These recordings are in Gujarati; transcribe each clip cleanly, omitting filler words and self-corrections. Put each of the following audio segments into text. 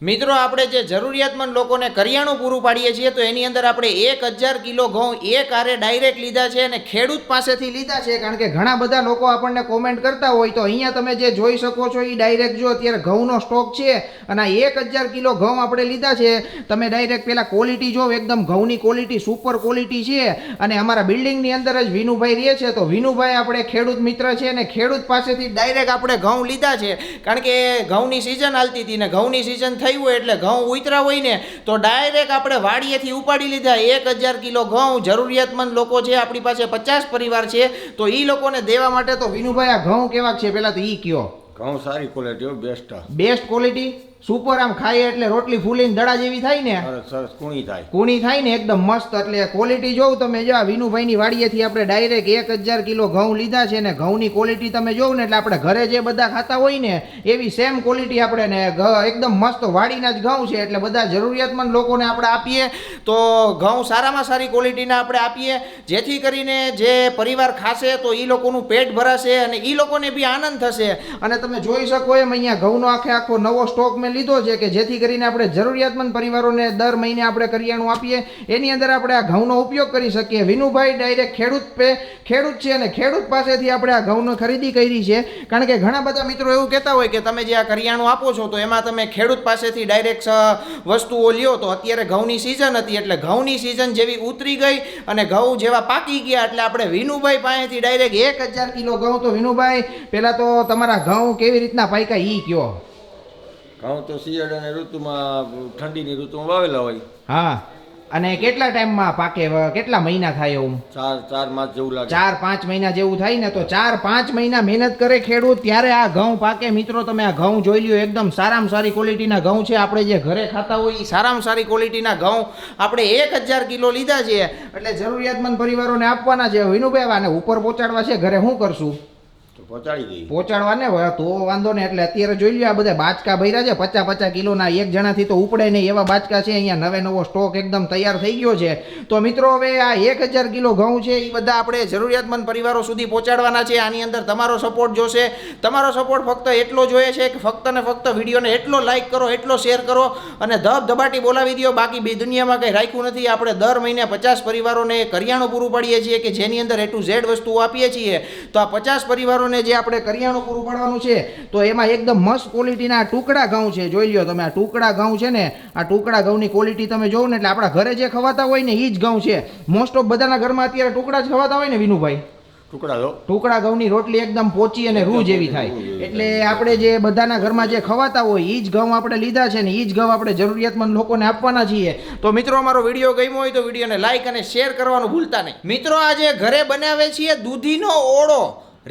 મિત્રો આપણે જે જરૂરિયાતમંદ લોકોને કરિયાણું પૂરું પાડીએ છીએ તો એની અંદર આપણે 1000 કિલો ઘઉં એક આરે ડાયરેક્ટ લીધા છે અને ખેડૂત પાસેથી લીધા છે. કારણ કે ઘણા બધા લોકો આપણને કોમેન્ટ કરતા હોય તો અહીંયા તમે જે જોઈ શકો છો એ ડાયરેક્ટ જો અત્યારે ઘઉંનો સ્ટોક છે અને 1000 કિલો ઘઉં આપણે લીધા છે. તમે ડાયરેક્ટ પેલા ક્વોલિટી જો એકદમ ઘઉંની ક્વોલિટી સુપર ક્વોલિટી છે અને અમારા બિલ્ડિંગની અંદર જ વિનુભાઈ રહે છે તો વિનુભાઈ આપણે ખેડૂત મિત્ર છે અને ખેડૂત પાસેથી ડાયરેક્ટ આપણે ઘઉં લીધા છે. કારણ કે ઘઉંની સિઝન હાલતી હતી ને ઘઉંની સિઝન થઈ હોય એટલે ઘઉં ઉતરા હોય ને તો ડાયરેક્ટ આપણે વાડીએથી ઉપાડી લીધા 1000 કિલો ઘઉં. જરૂરિયાતમંદ લોકો છે આપણી પાસે 50 પરિવાર છે તો એ લોકોને દેવા માટે તો વિનુભાઈ આ ઘઉં કેવા છે પેલા તો ઈ કયો? ઘઉં સારી ક્વોલિટી, બેસ્ટ ક્વોલિટી સુપર. આમ ખાઈએ એટલે રોટલી ફૂલીને દડા જેવી થાય ને, સરસ કૂણી થાય ને એકદમ મસ્ત. એટલે ક્વોલિટી જોઉં તમે જો આ વિનુભાઈની વાડીએથી આપણે ડાયરેક્ટ 1000 કિલો ઘઉં લીધા છે ને ઘઉંની ક્વોલિટી તમે જોઉં ને એટલે આપણે ઘરે જે બધા ખાતા હોય ને એવી સેમ ક્વોલિટી આપણે ને એકદમ મસ્ત વાડીના જ ઘઉં છે. એટલે બધા જરૂરિયાતમંદ લોકોને આપણે આપીએ તો ઘઉં સારામાં સારી ક્વોલિટીના આપણે આપીએ જેથી કરીને જે પરિવાર ખાશે તો એ લોકોનું પેટ ભરાશે અને એ લોકોને બી આનંદ થશે. અને તમે જોઈ શકો એમ અહીંયા ઘઉંનો આખો નવો સ્ટોક મેં લીધો છે કે જેથી કરીને આપણે જરૂરિયાતમંદ પરિવારોને દર મહિને આપણે કરિયાણું આપીએ એની અંદર આપણે આ ઘઉંનો ઉપયોગ કરી શકીએ. વિનુભાઈ ડાયરેક્ટ ખેડૂત છે અને ખેડૂત પાસેથી આપણે આ ઘઉંનો ખરીદી કરી છે. કારણ કે ઘણા બધા મિત્રો એવું કહેતા હોય કે તમે જે આ કરિયાણું આપો છો તો એમાં તમે ખેડૂત પાસેથી ડાયરેક્ટ વસ્તુઓ લ્યો. તો અત્યારે ઘઉંની સિઝન હતી એટલે ઘઉંની સિઝન જેવી ઉતરી ગઈ અને ઘઉં જેવા પાકી ગયા એટલે આપણે વિનુભાઈ પાસેથી ડાયરેક્ટ 1000 કિલો ઘઉં. તો વિનુભાઈ પહેલા તો તમારા ઘઉં કેવી રીતના પાક્યા ઈ કયો? ઘઉં તો શિયાળાની ઋતુમાં ઠંડીની ઋતુમાં વાવેલા હોય. હા, અને કેટલા ટાઈમમાં પાકે? કેટલા મહિના થાય એવું? 4 માસ જેવું લાગે. 4-5 મહિના જેવું થાય ને તો 4-5 મહિના મહેનત કરે ખેડૂત ત્યારે આ ઘઉં પાકે. મિત્રો તમે આ ઘઉં જોઈ લ્યો એકદમ સારામાં સારી ક્વોલિટીના ઘઉં છે. આપણે જે ઘરે ખાતા હોય એ સારામાં સારી ક્વોલિટીના ઘઉં આપણે 1000 કિલો લીધા છે એટલે જરૂરિયાતમંદ પરિવારોને આપવાના છે. વિનુભાઈ આને ઉપર પહોંચાડવા છે ઘરે શું કરશું? પહોંચાડવા ને તો વાંધો ને. એટલે અત્યારે જોઈ લ્યો આ બધા બાચકા ભર્યા છે 50-50 કિલોના. એક જણાથી તો ઉપડે નહીં એવા બાચકા છે. અહીંયા નવો સ્ટોક એકદમ તૈયાર થઈ ગયો છે. તો મિત્રો હવે આ 1000 કિલો ઘઉં છે એ બધા આપણે જરૂરિયાતમંદ પરિવારો સુધી પહોંચાડવાના છે. આની અંદર તમારો સપોર્ટ જોશે. તમારો સપોર્ટ ફક્ત એટલો જોઈએ છે કે ફક્ત ને ફક્ત વિડીયોને એટલો લાઈક કરો, એટલો શેર કરો અને ધબધબાટી બોલાવી દો. બાકી બી દુનિયામાં કંઈ રાખ્યું નથી. આપણે દર મહિને 50 પરિવારોને કરિયાણું પૂરું પાડીએ છીએ કે જેની અંદર A to Z વસ્તુઓ આપીએ છીએ. તો આ 50 પરિવારોને જે આપણે કરિયાણું પૂરું પાડવાનું છે તો એમાં એકદમ મસ્ત ક્વોલિટીના ટુકડા ઘઉં છે. જોઈ લ્યો તમે આ ટુકડા ઘઉં છે ને આ ટુકડા ઘઉંની ક્વોલિટી તમે જોવો ને એટલે આપણા ઘરે જે ખવાતા હોય ને એ જ ઘઉં છે. મોસ્ટ ઓફ બધાના ઘરમાં અત્યારે ટુકડા જ ખવાતા હોય ને વિનુભાઈ? ટુકડા ઘઉંની રોટલી એકદમ પોચી અને રૂ જેવી થાય. એટલે આપણે જે બધાના ઘરમાં જે ખવાતા હોય એ જ ઘઉં આપણે લીધા છે ને એ જ ઘઉં આપણે જરૂરિયાતમંદ લોકોને આપવાના છીએ. તો મિત્રો અમારો વિડીયો ગમ્યો હોય તો વિડીયોને લાઈક અને શેર કરવાનું ભૂલતા નહીં. મિત્રો આજે ઘરે બનાવે છીએ દૂધીનો ઓળો.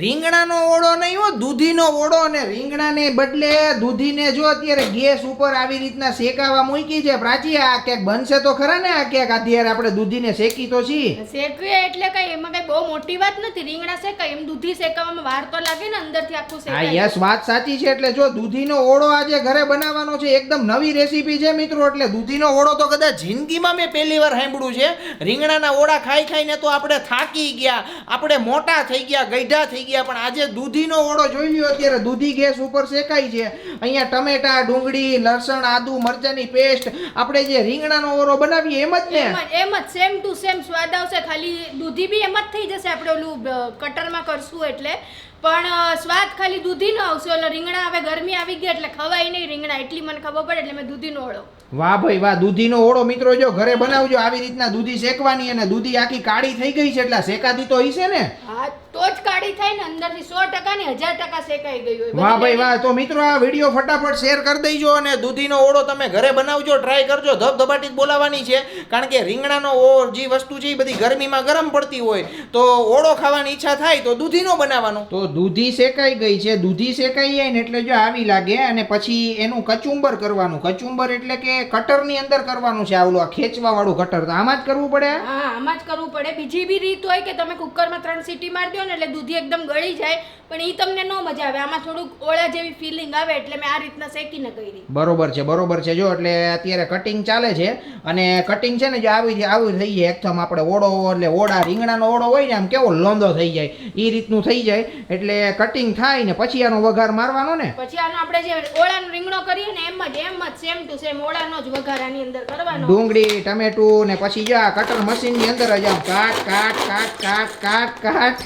રીંગણાનો ઓળો નહીં હો, દૂધીનો ઓળો. અને રીંગણાને બદલે દૂધીને જો અત્યારે ગેસ ઉપર આવી રીતના શેકાવા મૂકી છે. પ્રાચી આ ક્યાંક બનશે તો ખરા ને? આ ક્યાંક અત્યારે આપણે દૂધીને શેકી તો છીએ. શેકવીએ એટલે કઈ એમાં કઈ બહુ મોટી વાત નથી. રીંગણા શેકાય એમ દૂધી શેકાવામાં વાર તો લાગે ને, અંદરથી આખું શેકાય. હા યસ, વાત સાચી છે. એટલે જો દૂધીનો ઓળો આજે ઘરે બનાવવાનો છે, એકદમ નવી રેસીપી છે મિત્રો. એટલે દૂધીનો ઓળો તો કદાચ જિંદગીમાં મેં પહેલી વાર સાંભળ્યું છે. રીંગણાના ઓળા ખાઈ ખાઈને તો આપણે થાકી ગયા, આપણે મોટા થઈ ગયા, ગઈઢા થઈ ગયા, પણ આજે દૂધીનો ઓળો જોઈ લ્યો. અત્યારે દૂધી ગેસ ઉપર શેકાય છે. અહીંયા ટમેટા, ડુંગળી, લસણ, આદુ, મરચાની પેસ્ટ આપણે જે રીંગણાનો ઓળો બનાવીએ એમ જ ને? એમ જ સેમ ટુ સેમ સ્વાદ આવશે. ખાલી દૂધી બી એમ જ થઈ જશે આપણે ઓલું કટરમાં કરશું એટલે, પણ સ્વાદ ખાલી દૂધીનો આવશે. ઓલો રીંગણા હવે ગરમી આવી ગઈ એટલે ખવાય નહીં રીંગણા, એટલી મને ખબર પડે એટલે મેં દૂધીનો ઓળો. વાહ ભાઈ વાહ, દૂધીનો ઓળો મિત્રો જો ઘરે બનાવજો. આવી રીતના દૂધી શેકવાની અને દૂધી આખી કાળી થઈ ગઈ છે એટલે શેકાતી તો હશે ને? હા તો જ કાળી થાય ને, અંદરથી 100% ને 1000% શેકાઈ ગઈ હોય. વાહ ભાઈ વાહ. તો મિત્રો આ વિડીયો ફટાફટ શેર કરી દેજો અને દૂધીનો ઓળો તમે ઘરે બનાવજો, ટ્રાય કરજો. ધબધબાટી જ બોલાવાની છે કારણ કે રીંગણાનો જે વસ્તુ છે એ બધી ગરમીમાં ગરમ પડતી હોય તો ઓળો ખાવાની ઈચ્છા થાય તો દૂધીનો બનાવવાનો. તો દૂધી શેકાઈ ગઈ છે. દૂધી શેકાઈ જાય ને એટલે જો આવી લાગે અને પછી એનું કચુંબર કરવાનું. કચુંબર એટલે કે કટરની અંદર કરવાનું છે. આવલું આ ખેંચવા વાળું કટર તો આમાં જ કરવું પડે? હા આમાં જ કરવું પડે. બીજી બી રીત હોય કે તમે કુકરમાં 3 સીટી મારી દો ને એટલે દૂધી એકદમ ગળી જાય, પણ એ તમને ન મજા આવે. આમાં થોડુંક ઓળા જેવી ફીલિંગ આવે એટલે મેં આ રીતના શેકીને કરી. બરોબર છે, બરોબર છે. જો એટલે અત્યારે કટિંગ ચાલે છે અને કટિંગ છે ને જે આવી થઈ જાય એકદમ આપણે ઓળો એટલે ઓળા રીંગણાનો ઓળો હોય ને આમ કેવો લોંદો થઈ જાય એ રીતનું થઈ જાય. એટલે એટલે કટિંગ થાય ને પછી આનો વઘાર મારવાનો ને. પછી આનો આપણે જે ઓળાનો રીંગણો કરીએ ને એમ જ સેમ ટુ સેમ ઓળાનો જ વઘાર આની અંદર કરવાનો. ડુંગળી ટમેટું ને પછી જો આ કટર મશીન ની અંદર જ આમ કાટ કાટ કાટ કાટ કાટ કાટ.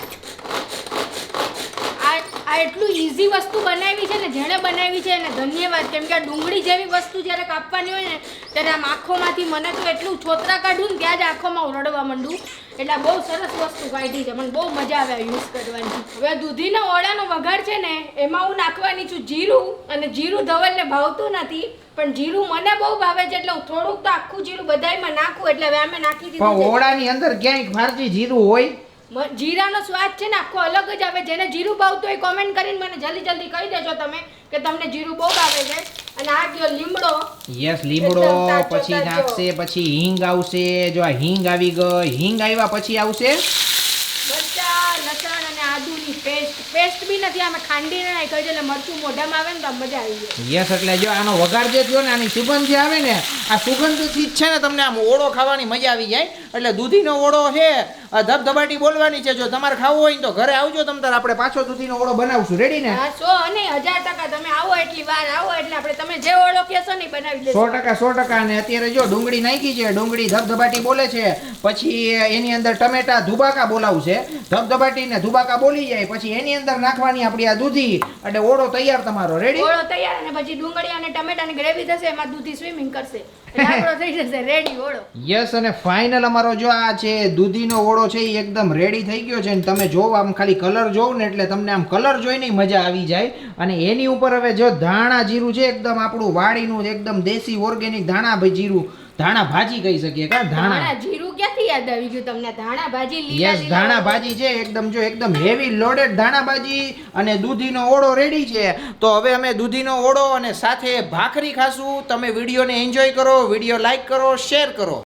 આ એટલું ઈઝી વસ્તુ બનાવી છે ને, જેણે બનાવી છે એને ધન્યવાદ. કેમ કે આ ડુંગળી જેવી વસ્તુ જ્યારે કાપવાની હોય ને ત્યારે આમ આંખોમાંથી મને તો એટલું છોતરા કાઢું ને ત્યાં જ આંખોમાં હું રડવા માંડું. એટલે આ બહુ સરસ વસ્તુ કાઢી છે, મને બહુ મજા આવે યુઝ કરવાની. હવે દૂધીના ઓળાનો વઘાર છે ને એમાં હું નાખવાની છું જીરું, અને જીરું ધવલને ભાવતું નથી પણ જીરું મને બહુ ભાવે છે એટલે હું થોડુંક તો આખું જીરું બધાયમાં નાખું. એટલે હવે અમે નાખી પણ દીધું છે. ઓળાની અંદર ક્યાંય ફારજી જીરું હોય? જીરાનો સ્વાદ છે ને આખો અલગ જ આવે. જેને જીરું ભાવતું હોય કોમેન્ટ કરીને મને જલ્દી કહી દેજો તમે કે તમને જીરું બહુ ભાવે છે. અને આ ગયો લીમડો. યસ, લીમડો. એકદમ તાજો, પછી તાજો. નાખશે, પછી હિંગ આવશે. જો આ હિંગ આવી ગઈ. હિંગ આવ્યા પછી આવશે મરચાં, લસણ અને આદુની પેસ્ટ બી નથી, અમે ખાંડીને નાખી છે એટલે મરચું મોઢામાં આવે ને તો આમ મજા આવી જાય. યસ. એટલે જો આનો વઘાર જે થયો ને આની સુગંધ જે આવે ને આ સુગંધથી જ છે ને તમને આમ ઓળો ખાવાની મજા આવી જાય. એટલે દૂધીનો ઓળો છે ધબધબાટી બોલવાની છે. જો તમારે ખાવું હોય ને તો ઘરે આવજો તમ તાર, આપણે પાછો દૂધીનો ઓળો બનાવશું. રેડી ને? હા 100 અને 1000% તમે આવો એટલી વાર આવો એટલે આપણે તમે જે ઓળો કહેશો ને ઈ બનાવી દેશું. 100%. અને અત્યારે જો ડુંગળી નાખી છે, ડુંગળી ધબધબાટી બોલે છે. પછી એની અંદર ટમેટા ધુબાકા બોલાવશે. ધબધબાટી ને ધુબાકા બોલી જાય પછી એની અંદર નાખવાની આપણી આ દૂધી. એટલે ઓળો તૈયાર તમારો. રેડી? ઓળો તૈયાર. અને પછી ડુંગળી અને ટમેટાની ગ્રેવી થશે, એમાં દૂધી સ્વિમિંગ કરશે એટલે આપણો થઈ જશે રેડી ઓળો. યસ. અને ફાઇનલ અમારો જો આ છે દૂધીનો ઓળો છે એ એકદમ રેડી થઈ ગયો છે. અને તમે જોવો આમ ખાલી કલર જોવો ને એટલે તમને આમ કલર જોઈને મજા આવી જાય. અને એની ઉપર હવે જો ધાણા જીરું છે એકદમ આપણું વાડીનું એકદમ દેશી ઓર્ગેનિક ધાણા જીરું, ધાણા ભાજી કહી શકીએ. કા ધાણા જીરું ક્યાંથી યાદ આવી ગયું તમને? ધાણા ભાજી લીલા યસ, લીલા ધાણા ભાજી છે એકદમ. જો એકદમ હેવી લોડેડ ધાણા ભાજી અને દૂધીનો ઓળો રેડી છે. તો હવે અમે દૂધીનો ઓળો અને સાથે ભાખરી ખાશું. તમે વિડીયોને એન્જોય કરો, વિડીયો લાઈક કરો, શેર કરો.